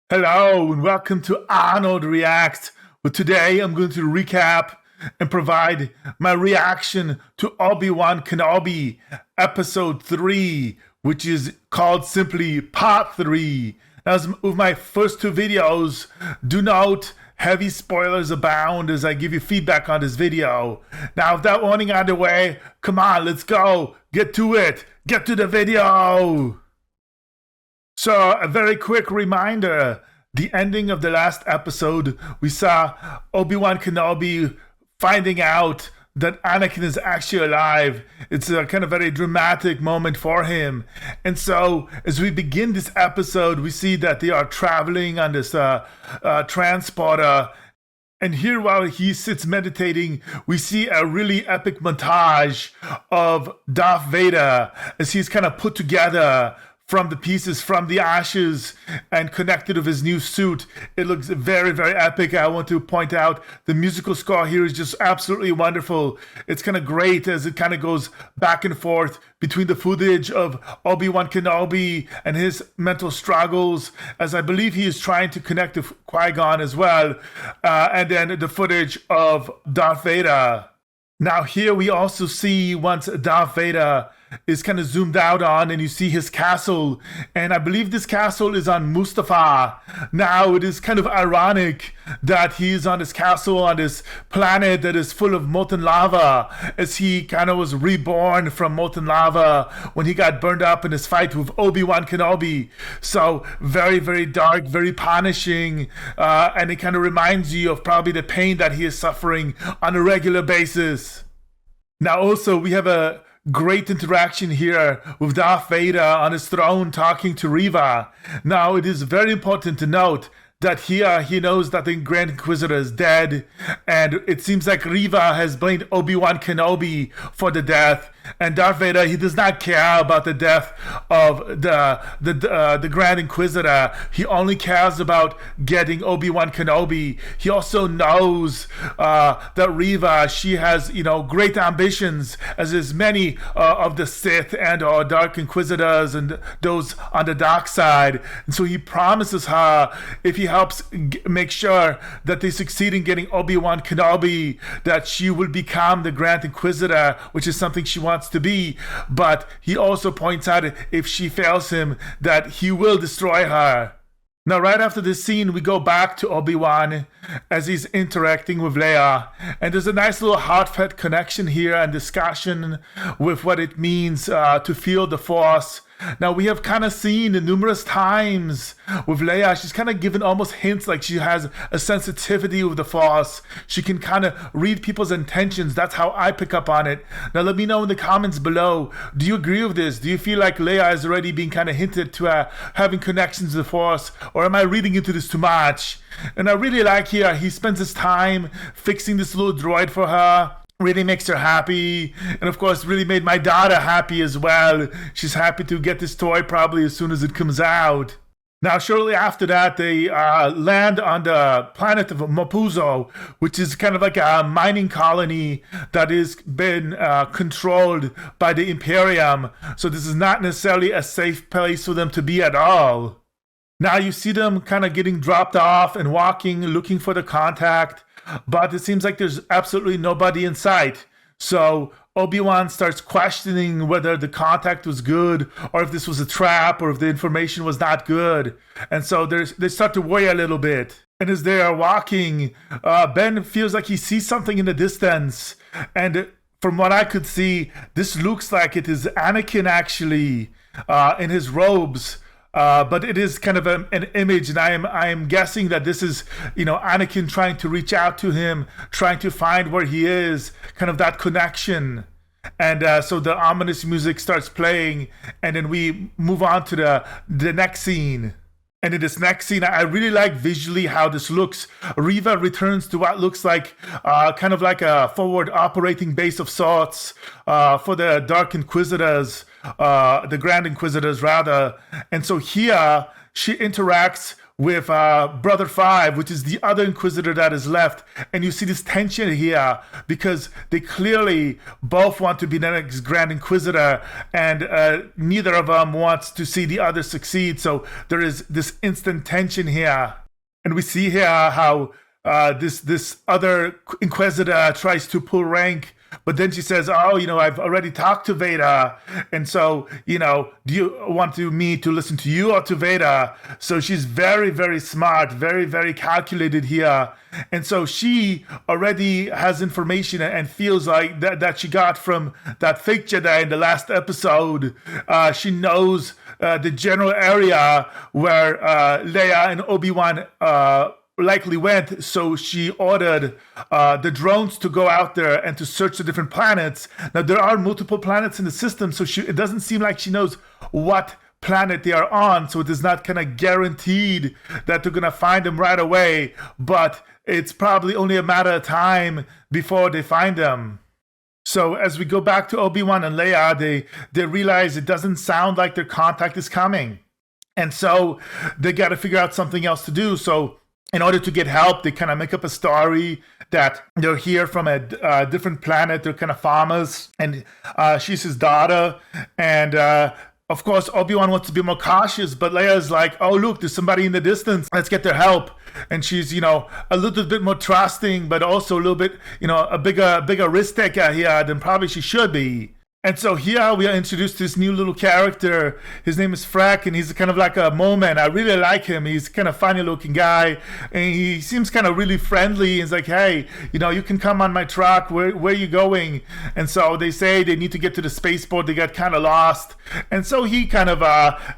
Hello and welcome to Ahhnold React. Well, today I'm going to recap and provide my reaction to Obi-Wan Kenobi Episode 3, which is called simply Part 3. As with my first two videos, do note heavy spoilers abound as I give you feedback on this video. Now, without warning out of the way, come on, let's go. Get to it. Get to the video. So, a very quick reminder, the ending of the last episode, we saw Obi-Wan Kenobi finding out that Anakin is actually alive. It's a kind of very dramatic moment for him. And so, as we begin this episode, we see that they are traveling on this transporter. And here, while he sits meditating, we see a really epic montage of Darth Vader as he's kind of put together from the pieces, from the ashes, and connected with his new suit. It looks very, very epic. I want to point out the musical score here is just absolutely wonderful. It's kind of great as it kind of goes back and forth between the footage of Obi-Wan Kenobi and his mental struggles, as I believe he is trying to connect to Qui-Gon as well, and then the footage of Darth Vader. Now here we also see once Darth Vader is kind of zoomed out on and you see his castle, and I believe this castle is on Mustafar. Now it is kind of ironic that he's on this castle on this planet that is full of molten lava, as he kind of was reborn from molten lava when he got burned up in his fight with Obi-Wan Kenobi. So very, very dark, very punishing, and it kind of reminds you of probably the pain that he is suffering on a regular basis. Now also we have a great interaction here with Darth Vader on his throne talking to Reva. Now it is very important to note that here he knows that the Grand Inquisitor is dead, and it seems like Reva has blamed Obi-Wan Kenobi for the death, and Darth Vader, he does not care about the death of the Grand Inquisitor. He only cares about getting Obi-Wan Kenobi. He also knows that Reva, she has great ambitions, as is many of the Sith and or Dark Inquisitors and those on the dark side. And so he promises her, if he helps make sure that they succeed in getting Obi-Wan Kenobi, that she will become the Grand Inquisitor, which is something she wants to be. But he also points out, if she fails him, that he will destroy her. Now, right after this scene, we go back to Obi-Wan as he's interacting with Leia. And there's a nice little heartfelt connection here and discussion with what it means to feel the Force. Now, we have kind of seen numerous times with Leia, she's kind of given almost hints like she has a sensitivity with the Force. She can kind of read people's intentions. That's how I pick up on it. Now, let me know in the comments below. Do you agree with this? Do you feel like Leia is already being kind of hinted to having connections to the Force? Or am I reading into this too much? And I really like here, he spends his time fixing this little droid for her. Really makes her happy, and of course really made my daughter happy as well. She's happy to get this toy probably as soon as it comes out. Now shortly after that, they land on the planet of Mapuzo, which is kind of like a mining colony that has been controlled by the Imperium. So this is not necessarily a safe place for them to be at all. Now you see them kind of getting dropped off and walking, looking for the contact, but it seems like there's absolutely nobody in sight. So Obi-Wan starts questioning whether the contact was good, or if this was a trap, or if the information was not good. And so they start to worry a little bit. And as they are walking, Ben feels like he sees something in the distance. And from what I could see, this looks like it is Anakin actually in his robes. But it is kind of an image, and I am guessing that this is, Anakin trying to reach out to him, trying to find where he is, kind of that connection. And so the ominous music starts playing, and then we move on to the next scene. And in this next scene, I really like visually how this looks. Reva returns to what looks like kind of like a forward operating base of sorts for the Dark Inquisitors, the Grand Inquisitors rather. And so here she interacts with Brother Five, which is the other Inquisitor that is left. And you see this tension here because they clearly both want to be the next Grand Inquisitor, and neither of them wants to see the other succeed. So there is this instant tension here. And we see here how this other Inquisitor tries to pull rank, but then she says, oh, I've already talked to Vader. And so, do you want me to listen to you or to Vader? So she's very, very smart, very, very calculated here. And so she already has information and feels like that she got from that fake Jedi in the last episode. She knows the general area where Leia and Obi-Wan likely went, so she ordered the drones to go out there and to search the different planets. Now, there are multiple planets in the system, so it doesn't seem like she knows what planet they are on, so it is not kind of guaranteed that they're going to find them right away, but it's probably only a matter of time before they find them. So as we go back to Obi-Wan and Leia, they realize it doesn't sound like their contact is coming. And so they got to figure out something else to do. So in order to get help, they kind of make up a story that they're here from a different planet. They're kind of farmers, and she's his daughter. And of course, Obi-Wan wants to be more cautious, but Leia's like, oh, look, there's somebody in the distance. Let's get their help. And she's, a little bit more trusting, but also a little bit, a bigger risk taker here than probably she should be. And so here we are introduced to this new little character. His name is Freck, and he's kind of like a moment. I really like him. He's kind of funny looking guy, and he seems kind of really friendly. He's like, hey, you can come on my truck. Where are you going? And so they say they need to get to the spaceport. They got kind of lost. And so he kind of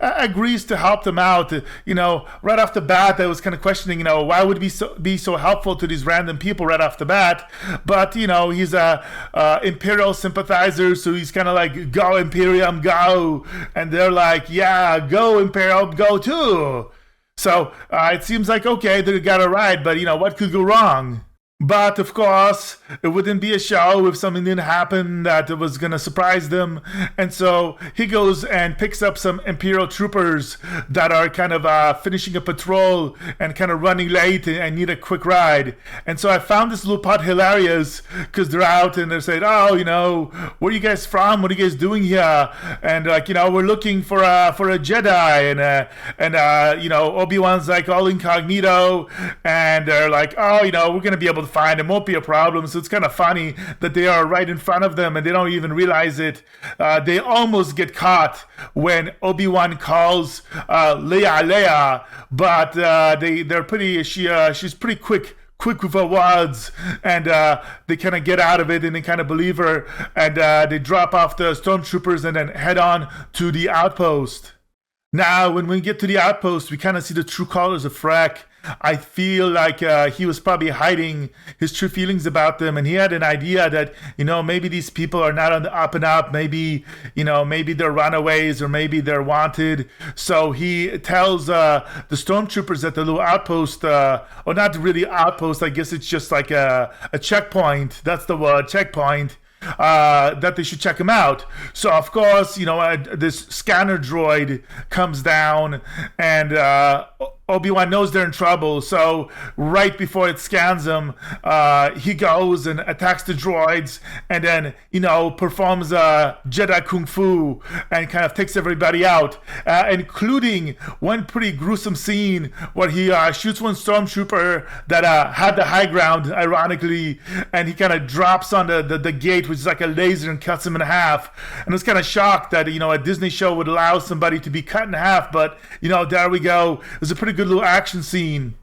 agrees to help them out. Right off the bat, I was kind of questioning, why would he be so helpful to these random people right off the bat? But, he's a Imperial sympathizer, so he's kind of like, go Imperium, go. And they're like, yeah, go Imperium, go too. So it seems like, okay, they got it right, but what could go wrong? But of course, it wouldn't be a show if something didn't happen that was going to surprise them. And so he goes and picks up some Imperial troopers that are kind of finishing a patrol and kind of running late and need a quick ride. And so I found this little part hilarious because they're out and they're saying, oh, where are you guys from? What are you guys doing here? And we're looking for a Jedi. And Obi-Wan's like all incognito. And they're like, oh, we're going to be able to find. It won't be a problem. So it's kind of funny that they are right in front of them and they don't even realize it. They almost get caught when Obi-Wan calls Leia, but they're pretty. She's pretty quick with her words, and they kind of get out of it and they kind of believe her, and they drop off the stormtroopers and then head on to the outpost. Now, when we get to the outpost, we kind of see the true colors of Freck. I feel like he was probably hiding his true feelings about them, and he had an idea that, maybe these people are not on the up and up. Maybe, maybe they're runaways or maybe they're wanted. So he tells the stormtroopers at the little outpost, or not really outpost, I guess it's just like a checkpoint. That's the word, checkpoint. That they should check him out. So of course, this scanner droid comes down, and Obi-Wan knows they're in trouble. So right before it scans them, he goes and attacks the droids, and then performs Jedi Kung Fu and kind of takes everybody out, including one pretty gruesome scene where he shoots one stormtrooper that had the high ground, ironically, and he kind of drops on the gate, which is like a laser, and cuts him in half. And I was kind of shocked that a Disney show would allow somebody to be cut in half, but there we go. It was a pretty good little action scene.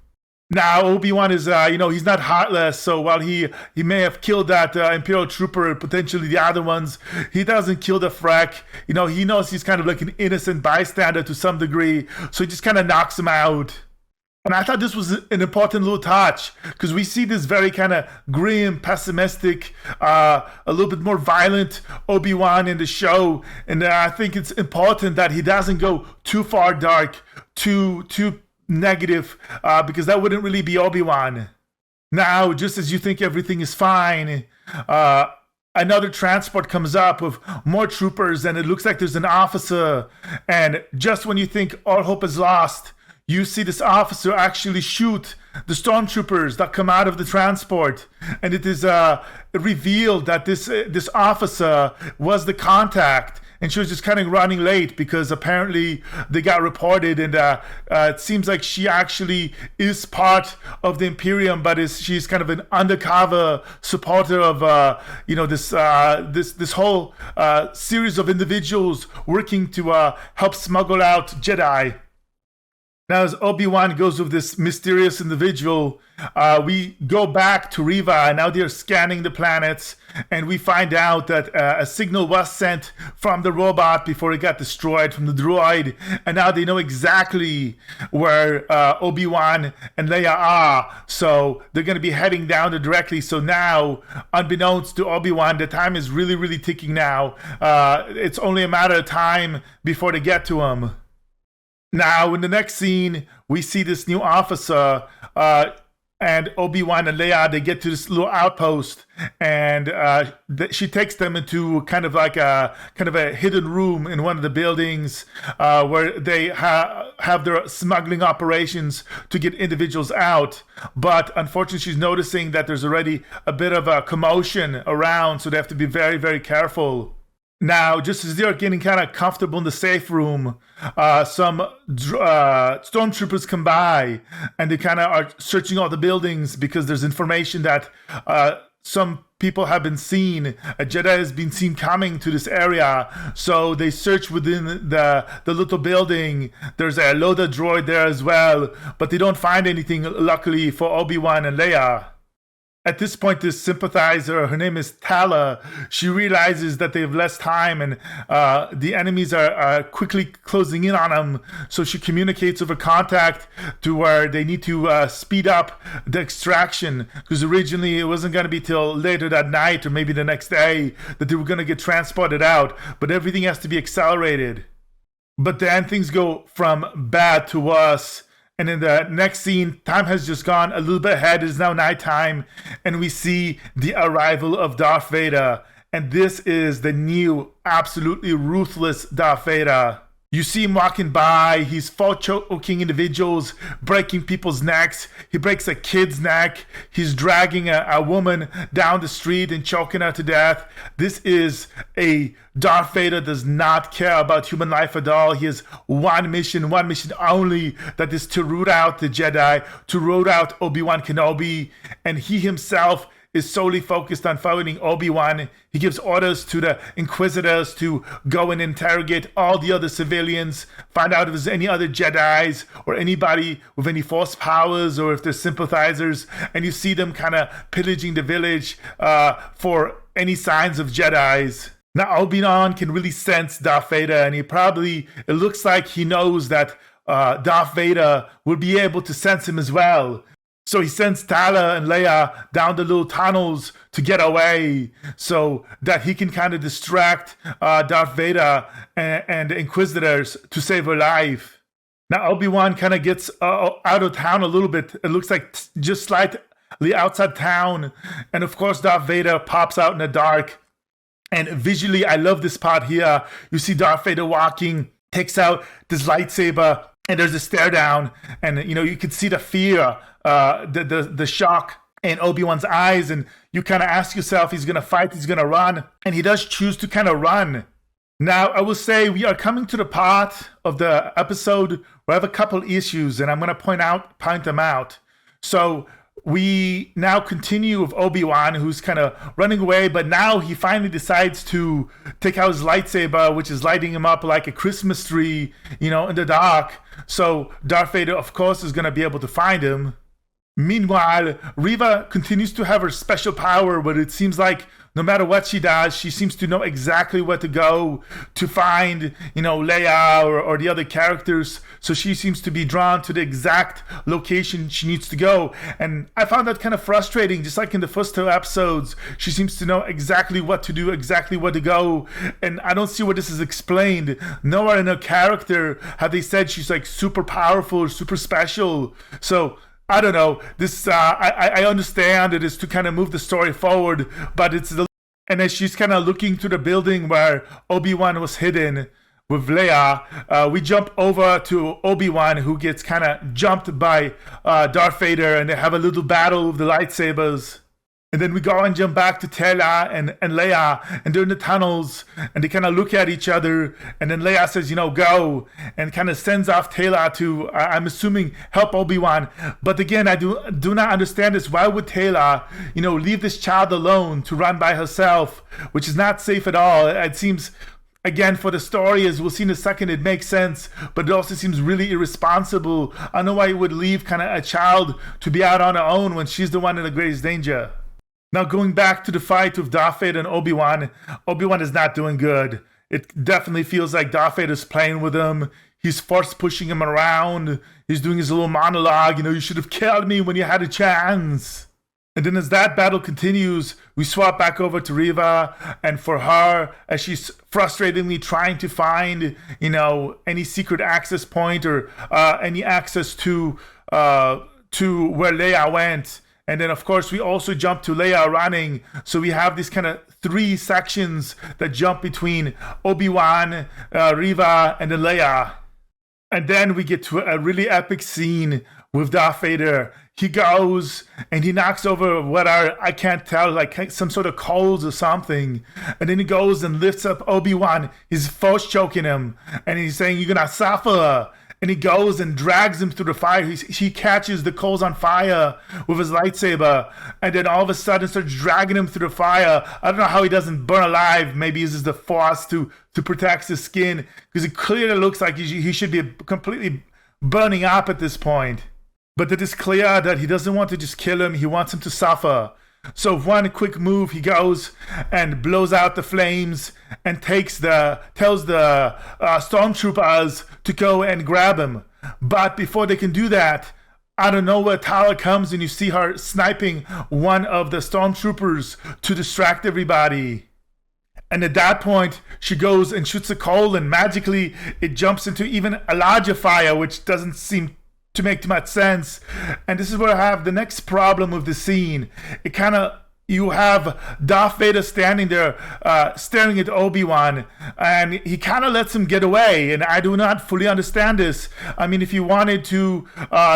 Now Obi-Wan is he's not heartless, so while he may have killed that Imperial trooper, potentially the other ones, he doesn't kill the Freck. He knows he's kind of like an innocent bystander to some degree, so he just kind of knocks him out. And I thought this was an important little touch, because we see this very kind of grim, pessimistic, a little bit more violent Obi-Wan in the show. And I think it's important that he doesn't go too far dark, too negative, because that wouldn't really be Obi-Wan. Now, just as you think everything is fine, another transport comes up with more troopers, and it looks like there's an officer. And just when you think all hope is lost, you see this officer actually shoot the stormtroopers that come out of the transport, and it is revealed that this officer was the contact, and she was just kind of running late because apparently they got reported, and it seems like she actually is part of the Imperium, but she's kind of an undercover supporter of this whole series of individuals working to help smuggle out Jedi. Now, as Obi-Wan goes with this mysterious individual, we go back to Riva, and now they're scanning the planets, and we find out that a signal was sent from the robot before it got destroyed from the droid, and now they know exactly where Obi-Wan and Leia are, so they're going to be heading down there directly. So now, unbeknownst to Obi-Wan, the time is really, really ticking now. It's only a matter of time before they get to him. Now, in the next scene, we see this new officer, and Obi-Wan and Leia, they get to this little outpost, and she takes them into kind of a hidden room in one of the buildings where they have their smuggling operations to get individuals out. But unfortunately, she's noticing that there's already a bit of a commotion around, so they have to be very, very careful. Now, just as they're getting kind of comfortable in the safe room, some stormtroopers come by, and they kind of are searching all the buildings because there's information that some people have been seen. A Jedi has been seen coming to this area, so they search within the little building. There's a Loda droid there as well, but they don't find anything, luckily for Obi-Wan and Leia. At this point, this sympathizer, her name is Tala, she realizes that they have less time, and the enemies are quickly closing in on them. So she communicates with a contact to where they need to speed up the extraction, because originally it wasn't going to be till later that night or maybe the next day that they were going to get transported out. But everything has to be accelerated. But then things go from bad to worse. And in the next scene, time has just gone a little bit ahead. It is now nighttime, and we see the arrival of Darth Vader. And this is the new, absolutely ruthless Darth Vader. You see him walking by. He's choking individuals, breaking people's necks. He breaks a kid's neck. He's dragging a woman down the street and choking her to death. This is a Darth Vader does not care about human life at all. He has one mission only, that is to root out the Jedi, to root out Obi-Wan Kenobi, and he himself is solely focused on fighting Obi-Wan. He gives orders to the Inquisitors to go and interrogate all the other civilians, find out if there's any other Jedis or anybody with any force powers, or if they're sympathizers, and you see them kind of pillaging the village for any signs of Jedis. Now, Obi-Wan can really sense Darth Vader, and it looks like he knows that Darth Vader will be able to sense him as well. So he sends Tala and Leia down the little tunnels to get away so that he can kind of distract Darth Vader and the Inquisitors to save her life. Now, Obi-Wan kind of gets out of town a little bit. It looks like just slightly outside town. And of course, Darth Vader pops out in the dark. And visually, I love this part here. You see Darth Vader walking, takes out this lightsaber, and there's a stare down. And, you can see the fear, the shock in Obi-Wan's eyes. And you kind of ask yourself, he's going to fight, he's going to run. And he does choose to kind of run. Now, I will say we are coming to the part of the episode where I have a couple issues, and I'm going to point them out. So we now continue with Obi-Wan, who's kind of running away, but now he finally decides to take out his lightsaber, which is lighting him up like a Christmas tree, in the dark. So Darth Vader, of course, is going to be able to find him. Meanwhile, Riva continues to have her special power, but it seems like no matter what she does, she seems to know exactly where to go to find, Leia or the other characters. So she seems to be drawn to the exact location she needs to go. And I found that kind of frustrating. Just like in the first 2 episodes, she seems to know exactly what to do, exactly where to go. And I don't see where this is explained. Nowhere in her character have they said she's like super powerful or super special. So I don't know. This I understand it is to kind of move the story forward, but and as she's kind of looking to the building where Obi-Wan was hidden, with Leia, we jump over to Obi-Wan, who gets kind of jumped by Darth Vader, and they have a little battle with the lightsabers. And then we go and jump back to Tala and Leia, and they're in the tunnels, and they kind of look at each other, and then Leia says, go, and kind of sends off Tala to, I'm assuming, help Obi-Wan. But again, I do not understand this. Why would Tala, leave this child alone to run by herself, which is not safe at all? It seems, again, for the story, as we'll see in a second, it makes sense, but it also seems really irresponsible. I don't know why you would leave kind of a child to be out on her own when she's the one in the greatest danger. Now, going back to the fight with Darth Vader and Obi-Wan, Obi-Wan is not doing good. It definitely feels like Darth Vader's playing with him. He's force pushing him around. He's doing his little monologue, you should have killed me when you had a chance. And then as that battle continues, we swap back over to Reva, and for her, as she's frustratingly trying to find, any secret access point or any access to where Leia went. And then, of course, we also jump to Leia running. So we have these kind of 3 sections that jump between Obi-Wan, Reva, and then Leia. And then we get to a really epic scene with Darth Vader. He goes and he knocks over what are, I can't tell, like some sort of coals or something. And then he goes and lifts up Obi-Wan. He's force choking him. And he's saying, "You're going to suffer." And he goes and drags him through the fire. He catches the coals on fire with his lightsaber. And then all of a sudden starts dragging him through the fire. I don't know how he doesn't burn alive. Maybe he uses the force to protect his skin. Because it clearly looks like he should be completely burning up at this point. But it is clear that he doesn't want to just kill him. He wants him to suffer. So one quick move, he goes and blows out the flames and tells the stormtroopers to go and grab him. But before they can do that, out of nowhere, Tala comes and you see her sniping one of the stormtroopers to distract everybody. And at that point, she goes and shoots a coal, and magically it jumps into even a larger fire, which doesn't seem to make too much sense. And this is where I have the next problem with the scene. You have Darth Vader standing there staring at Obi-Wan, and he kind of lets him get away, and I do not fully understand this. I mean, if he wanted to,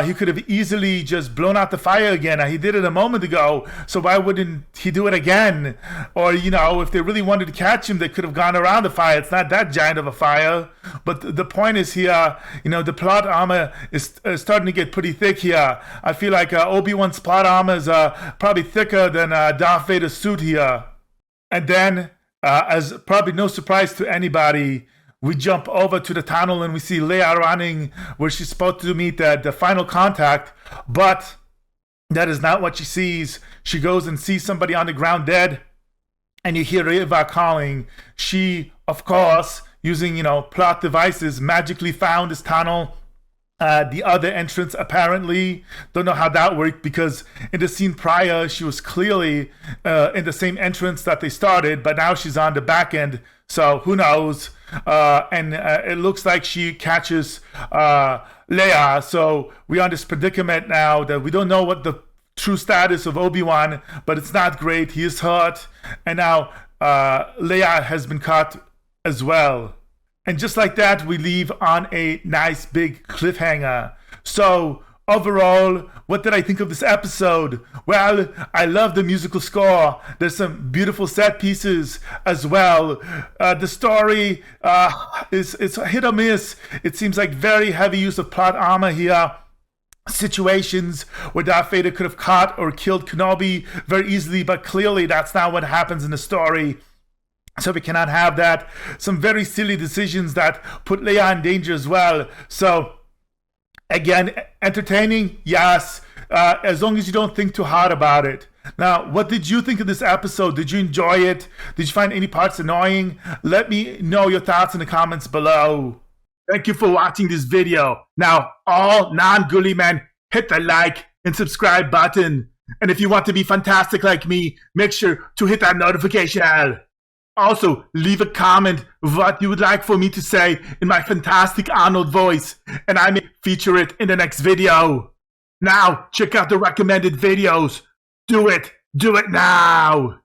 he could have easily just blown out the fire again. He did it a moment ago, so why wouldn't he do it again? Or, if they really wanted to catch him, they could have gone around the fire. It's not that giant of a fire. But the point is here, the plot armor is starting to get pretty thick here. I feel like Obi-Wan's plot armor is probably thicker than Darth Vader's suit here. And then, as probably no surprise to anybody, we jump over to the tunnel and we see Leia running where she's supposed to meet the final contact. But that is not what she sees. She goes and sees somebody on the ground dead. And you hear Reva calling. She, of course, using, plot devices, magically found this tunnel. The other entrance, apparently, don't know how that worked, because in the scene prior, she was clearly in the same entrance that they started, but now she's on the back end, so who knows? And it looks like she catches Leia, so we're on this predicament now that we don't know what the true status of Obi-Wan, but it's not great. He is hurt, and now Leia has been caught as well. And just like that, we leave on a nice big cliffhanger. So overall, what did I think of this episode? Well, I love the musical score. There's some beautiful set pieces as well. The story is hit or miss. It seems like very heavy use of plot armor here. Situations where Darth Vader could have caught or killed Kenobi very easily, but clearly that's not what happens in the story. So we cannot have that. Some very silly decisions that put Leia in danger as well. So again, entertaining, yes, as long as you don't think too hard about it. Now, what did you think of this episode? Did you enjoy it? Did you find any parts annoying? Let me know your thoughts in the comments below. Thank you for watching this video. Now, all non-ghoulie men, hit the like and subscribe button. And if you want to be fantastic like me, make sure to hit that notification bell. Also, leave a comment what you would like for me to say in my fantastic Ahhnold voice, and I may feature it in the next video. Now, check out the recommended videos. Do it now!